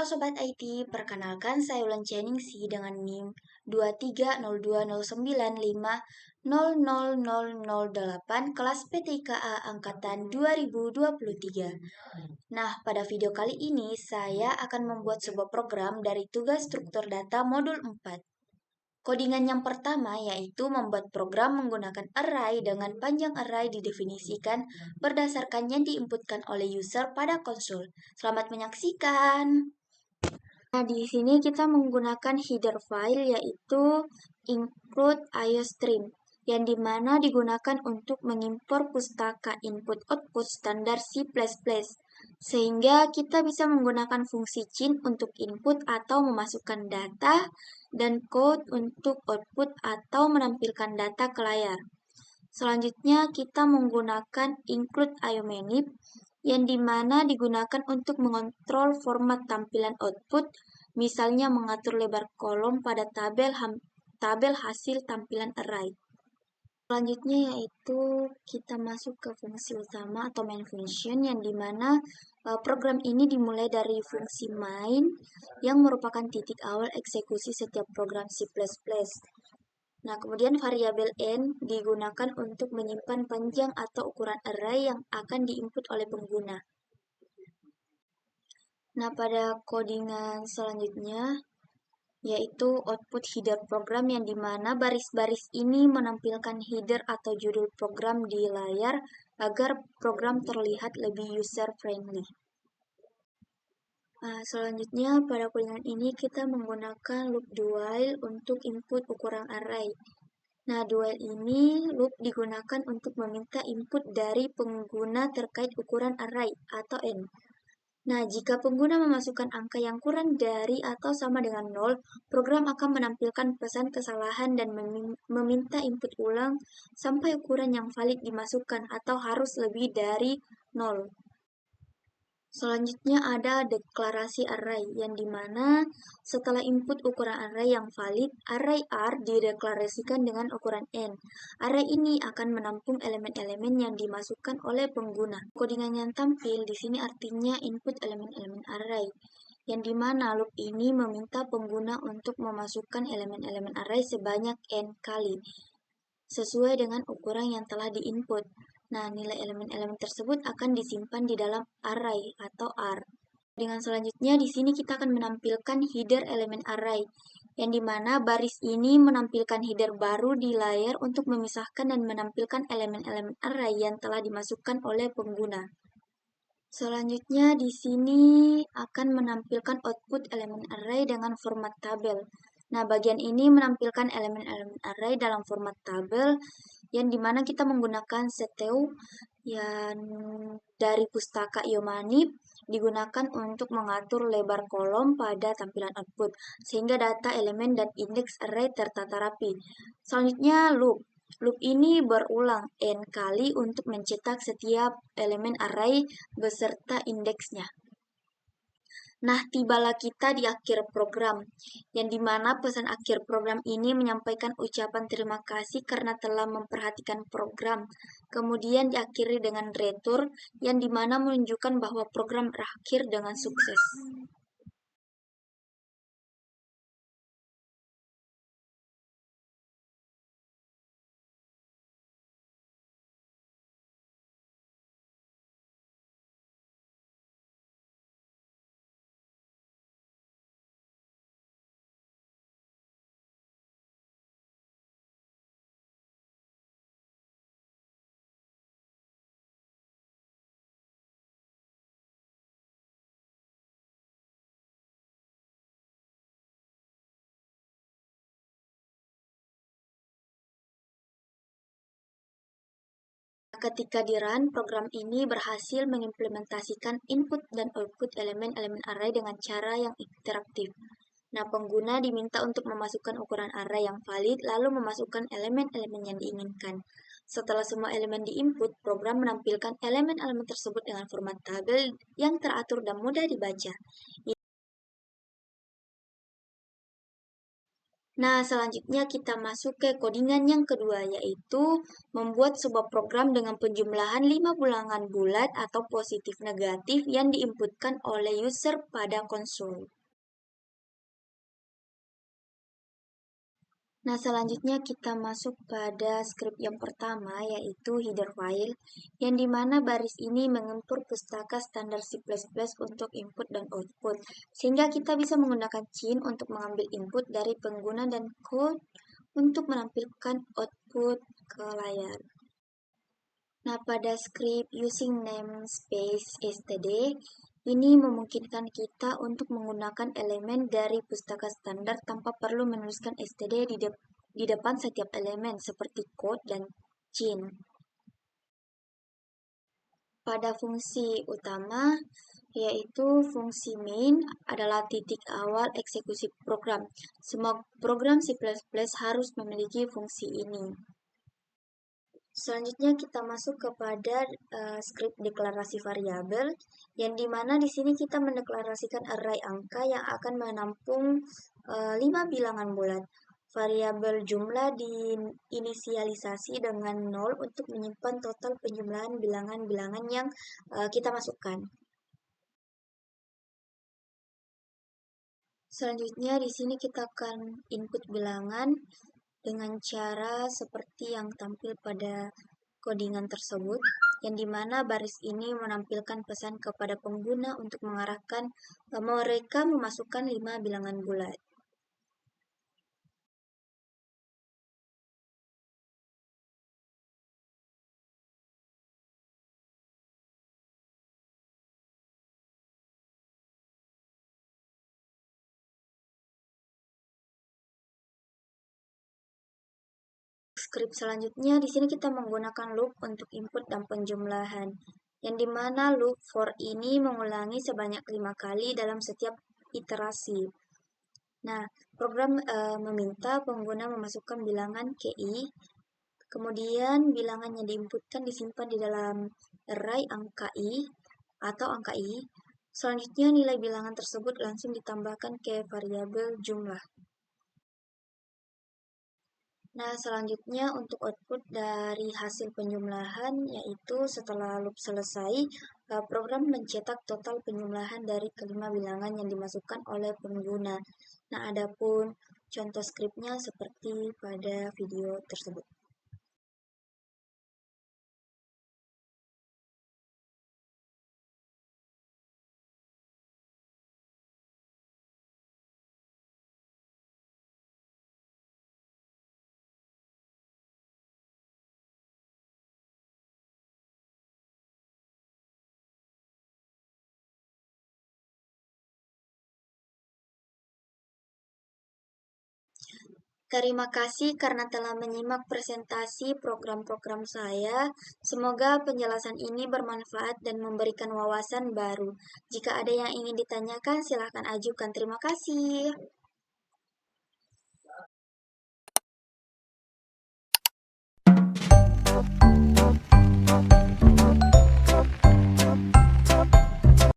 Halo Sobat IT, perkenalkan saya Ulan Cheningsi dengan NIM 2302095000008 kelas PTIKA Angkatan 2023. Nah, pada video kali ini saya akan membuat sebuah program dari tugas struktur data modul 4. Codingan yang pertama yaitu membuat program menggunakan array dengan panjang array didefinisikan berdasarkan yang diinputkan oleh user pada konsol. Selamat menyaksikan! Nah, di sini kita menggunakan header file yaitu include iostream yang dimana digunakan untuk mengimpor pustaka input-output standar C++, sehingga kita bisa menggunakan fungsi cin untuk input atau memasukkan data dan code untuk output atau menampilkan data ke layar. Selanjutnya kita menggunakan include iomanip yang dimana digunakan untuk mengontrol format tampilan output, misalnya mengatur lebar kolom pada tabel hasil tampilan array. Selanjutnya yaitu kita masuk ke fungsi utama atau main function yang dimana program ini dimulai dari fungsi main yang merupakan titik awal eksekusi setiap program C++. Nah, kemudian variabel n digunakan untuk menyimpan panjang atau ukuran array yang akan diinput oleh pengguna. Nah, pada codingan selanjutnya yaitu output header program yang dimana baris-baris ini menampilkan header atau judul program di layar agar program terlihat lebih user-friendly. Selanjutnya pada codingan ini kita menggunakan loop do while untuk input ukuran array. Nah, do while ini loop digunakan untuk meminta input dari pengguna terkait ukuran array atau n. Nah, jika pengguna memasukkan angka yang kurang dari atau sama dengan 0, program akan menampilkan pesan kesalahan dan meminta input ulang sampai ukuran yang valid dimasukkan atau harus lebih dari 0. Selanjutnya ada deklarasi array, yang dimana setelah input ukuran array yang valid, array R dideklarasikan dengan ukuran N. Array ini akan menampung elemen-elemen yang dimasukkan oleh pengguna. Codingan yang tampil di sini artinya input elemen-elemen array, yang dimana loop ini meminta pengguna untuk memasukkan elemen-elemen array sebanyak N kali, sesuai dengan ukuran yang telah diinput. Nah, nilai elemen-elemen tersebut akan disimpan di dalam array atau R. Dengan selanjutnya, di sini kita akan menampilkan header elemen array, yang dimana baris ini menampilkan header baru di layar untuk memisahkan dan menampilkan elemen-elemen array yang telah dimasukkan oleh pengguna. Selanjutnya, di sini akan menampilkan output elemen array dengan format tabel. Nah, bagian ini menampilkan elemen-elemen array dalam format tabel, yang dimana kita menggunakan seteu yang dari pustaka iomanip digunakan untuk mengatur lebar kolom pada tampilan output, sehingga data elemen dan indeks array tertata rapi. Selanjutnya, loop. Loop ini berulang n kali untuk mencetak setiap elemen array beserta indeksnya. Nah, tibalah kita di akhir program, yang dimana pesan akhir program ini menyampaikan ucapan terima kasih karena telah memperhatikan program. Kemudian diakhiri dengan return, yang dimana menunjukkan bahwa program berakhir dengan sukses. Ketika di run, program ini berhasil mengimplementasikan input dan output elemen-elemen array dengan cara yang interaktif. Nah, pengguna diminta untuk memasukkan ukuran array yang valid, lalu memasukkan elemen-elemen yang diinginkan. Setelah semua elemen diinput, program menampilkan elemen-elemen tersebut dengan format tabel yang teratur dan mudah dibaca. Nah, selanjutnya kita masuk ke codingan yang kedua, yaitu membuat sebuah program dengan penjumlahan 5 bilangan bulat atau positif negatif yang diinputkan oleh user pada konsol. Nah, selanjutnya kita masuk pada script yang pertama, yaitu header file, yang dimana baris ini mengimpor pustaka standar C++ untuk input dan output, sehingga kita bisa menggunakan Cin untuk mengambil input dari pengguna dan code untuk menampilkan output ke layar. Nah, pada script using namespace std, ini memungkinkan kita untuk menggunakan elemen dari pustaka standar tanpa perlu menuliskan std di depan setiap elemen seperti code dan cin. Pada fungsi utama, yaitu fungsi main adalah titik awal eksekusi program. Semua program C++ harus memiliki fungsi ini. Selanjutnya kita masuk kepada script deklarasi variabel, yang dimana di sini kita mendeklarasikan array angka yang akan menampung 5 bilangan bulat. Variabel jumlah diinisialisasi dengan 0 untuk menyimpan total penjumlahan bilangan-bilangan yang kita masukkan. Selanjutnya di sini kita akan input bilangan dengan cara seperti yang tampil pada codingan tersebut, yang dimana baris ini menampilkan pesan kepada pengguna untuk mengarahkan mereka memasukkan 5 bilangan bulat. Script selanjutnya di sini kita menggunakan loop untuk input dan penjumlahan, yang dimana loop for ini mengulangi sebanyak 5 kali dalam setiap iterasi. Nah, program meminta pengguna memasukkan bilangan KI, kemudian bilangan yang diinputkan disimpan di dalam array angka I atau angka I. Selanjutnya nilai bilangan tersebut langsung ditambahkan ke variabel jumlah. Nah, selanjutnya untuk output dari hasil penjumlahan, yaitu setelah loop selesai, program mencetak total penjumlahan dari kelima bilangan yang dimasukkan oleh pengguna. Nah, adapun contoh skripnya seperti pada video tersebut. Terima kasih karena telah menyimak presentasi program-program saya. Semoga penjelasan ini bermanfaat dan memberikan wawasan baru. Jika ada yang ingin ditanyakan, silahkan ajukan. Terima kasih.